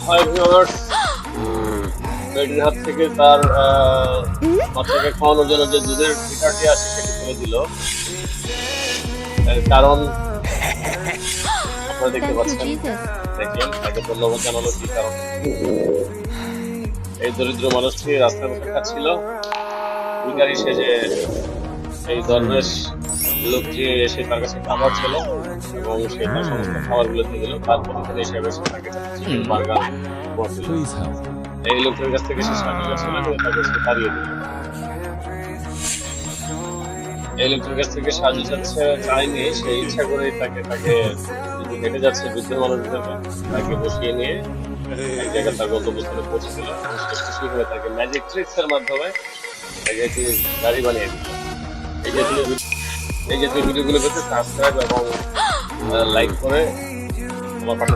Hi viewers, মেয়েটির হাত থেকে তার বাচ্চাকে খাওয়ানোর জন্য যে দুধের লিটারটি আছে সেটি ফেলে দিল। এর কারণ আপনারা দেখতে Thank you, পাচ্ছেন। Jesus. দেখেন, তাকে ধন্যবাদ জানালো কি কারণ। এই দরিদ্র মানুষটি রাস্তায় বসে খাচ্ছিল। ভিখারি সেজে এই দরবেশ লোকটি এসে তার কাছে খাবার ছিল এবং সে তার সমস্ত খাবারগুলো দিয়ে দিল। তার প্রতিফল হিসেবে সে তাকে চিকেন বার্গার উপহার দিল। Please help. এই লোকটির কাছ থেকে সে সাহায্য চাচ্ছিল কিন্তু তাকে সে তাড়িয়ে দিল। এই লোকটির কাছ থেকে সাহায্য চাইনি, সে ইচ্ছা করে তাকে হেঁটে যাচ্ছে বৃদ্ধ মানুষদেরকে তাকে বসিয়ে নিয়ে এক জায়গায় তার গন্তব্যস্থলে পৌঁছে দিল এবং সে খুশি হয়ে তাকে ম্যাজিক ট্রিক্স এর মাধ্যমে তাকে একটি গাড়ি বানিয়ে দিল। এই যে তুমি ভিডিওগুলো পেতে সাবস্ক্রাইব এবং লাইক করে আমার পাশে